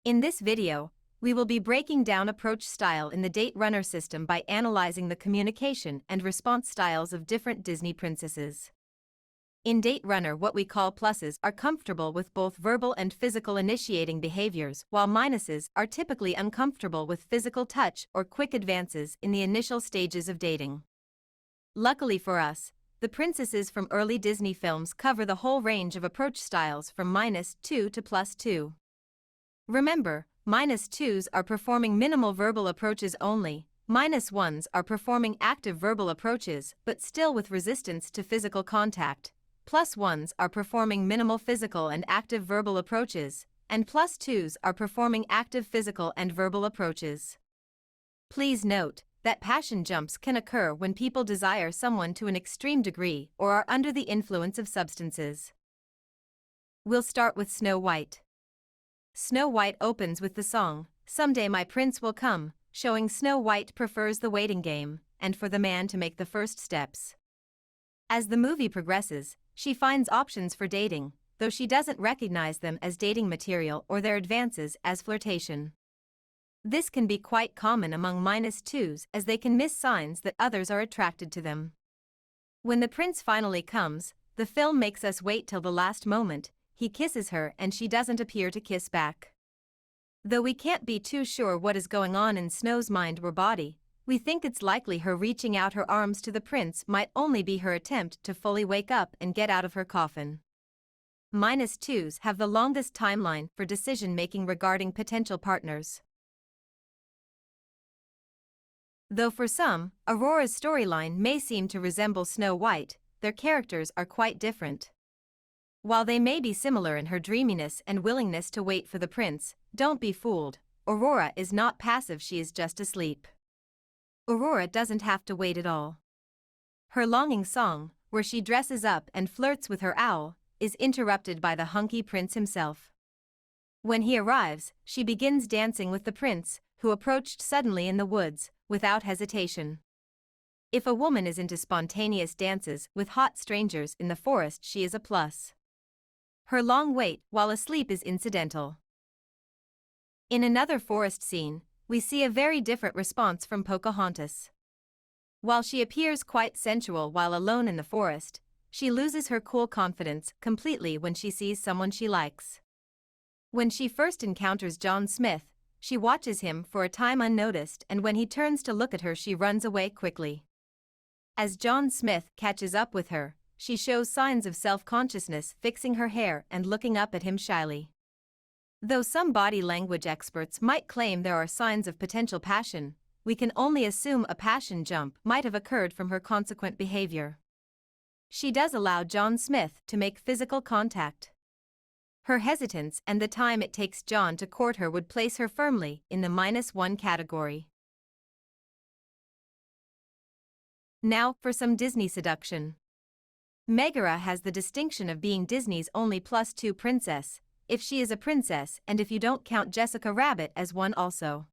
In this video, we will be breaking down approach style in the Date Runner system by analyzing the communication and response styles of different Disney princesses. In Date Runner, what we call pluses are comfortable with both verbal and physical initiating behaviors, while minuses are typically uncomfortable with physical touch or quick advances in the initial stages of dating. Luckily for us, the princesses from early Disney films cover the whole range of approach styles from -2 to +2. Remember, -2s are performing minimal verbal approaches only, -1s are performing active verbal approaches but still with resistance to physical contact, +1s are performing minimal physical and active verbal approaches, and +2s are performing active physical and verbal approaches. Please note that passion jumps can occur when people desire someone to an extreme degree or are under the influence of substances. We'll start with Snow White. Snow White opens with the song, "Someday My Prince Will Come," showing Snow White prefers the waiting game, and for the man to make the first steps. As the movie progresses, she finds options for dating, though she doesn't recognize them as dating material or their advances as flirtation. This can be quite common among -2s as they can miss signs that others are attracted to them. When the prince finally comes, the film makes us wait till the last moment. He kisses her and she doesn't appear to kiss back. Though we can't be too sure what is going on in Snow's mind or body, we think it's likely her reaching out her arms to the prince might only be her attempt to fully wake up and get out of her coffin. -2s have the longest timeline for decision-making regarding potential partners. Though for some, Aurora's storyline may seem to resemble Snow White, their characters are quite different. While they may be similar in her dreaminess and willingness to wait for the prince, don't be fooled, Aurora is not passive, she is just asleep. Aurora doesn't have to wait at all. Her longing song, where she dresses up and flirts with her owl, is interrupted by the hunky prince himself. When he arrives, she begins dancing with the prince, who approached suddenly in the woods, without hesitation. If a woman is into spontaneous dances with hot strangers in the forest, she is a plus. Her long wait while asleep is incidental. In another forest scene, we see a very different response from Pocahontas. While she appears quite sensual while alone in the forest, she loses her cool confidence completely when she sees someone she likes. When she first encounters John Smith, she watches him for a time unnoticed, and when he turns to look at her, she runs away quickly. As John Smith catches up with her, she shows signs of self-consciousness, fixing her hair and looking up at him shyly. Though some body language experts might claim there are signs of potential passion, we can only assume a passion jump might have occurred from her consequent behavior. She does allow John Smith to make physical contact. Her hesitance and the time it takes John to court her would place her firmly in the -1 category. Now for some Disney seduction. Megara has the distinction of being Disney's only +2 princess, if she is a princess and if you don't count Jessica Rabbit as one also.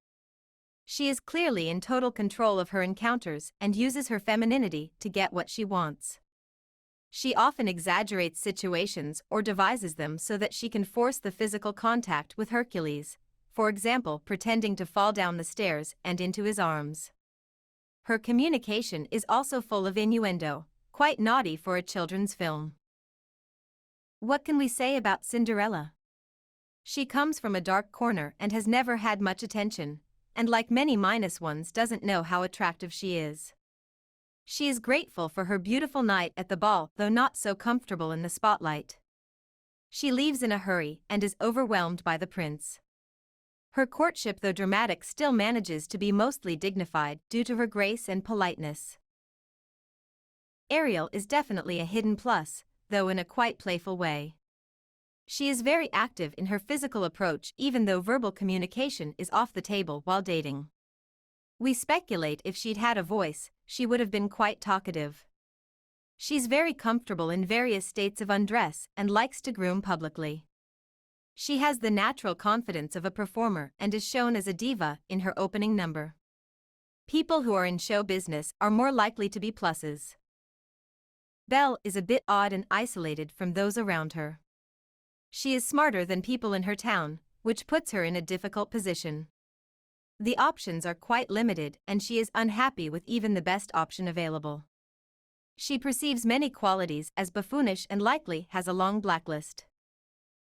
She is clearly in total control of her encounters and uses her femininity to get what she wants. She often exaggerates situations or devises them so that she can force the physical contact with Hercules, for example, pretending to fall down the stairs and into his arms. Her communication is also full of innuendo, quite naughty for a children's film. What can we say about Cinderella? She comes from a dark corner and has never had much attention, and like many -1s doesn't know how attractive she is. She is grateful for her beautiful night at the ball, though not so comfortable in the spotlight. She leaves in a hurry and is overwhelmed by the prince. Her courtship, though dramatic, still manages to be mostly dignified due to her grace and politeness. Ariel is definitely a hidden plus, though in a quite playful way. She is very active in her physical approach even though verbal communication is off the table while dating. We speculate if she'd had a voice, she would have been quite talkative. She's very comfortable in various states of undress and likes to groom publicly. She has the natural confidence of a performer and is shown as a diva in her opening number. People who are in show business are more likely to be pluses. Belle is a bit odd and isolated from those around her. She is smarter than people in her town, which puts her in a difficult position. The options are quite limited and she is unhappy with even the best option available. She perceives many qualities as buffoonish and likely has a long blacklist.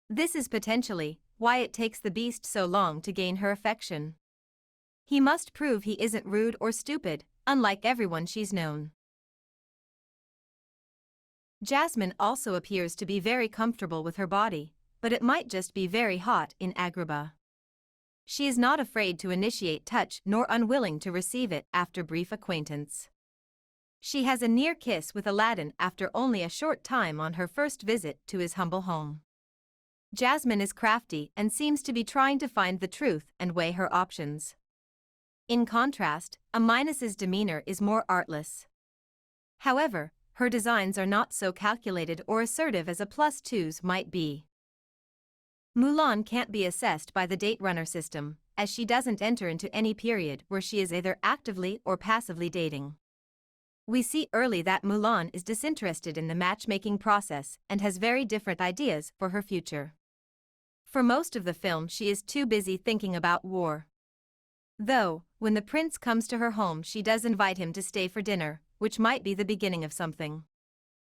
This is potentially why it takes the Beast so long to gain her affection. He must prove he isn't rude or stupid, unlike everyone she's known. Jasmine also appears to be very comfortable with her body, but it might just be very hot in Agrabah. She is not afraid to initiate touch nor unwilling to receive it after brief acquaintance. She has a near kiss with Aladdin after only a short time on her first visit to his humble home. Jasmine is crafty and seems to be trying to find the truth and weigh her options. In contrast, Aminus's demeanor is more artless. However, her designs are not so calculated or assertive as a +2's might be. Mulan can't be assessed by the date runner system, as she doesn't enter into any period where she is either actively or passively dating. We see early that Mulan is disinterested in the matchmaking process and has very different ideas for her future. For most of the film she is too busy thinking about war. Though, when the prince comes to her home she does invite him to stay for dinner, which might be the beginning of something.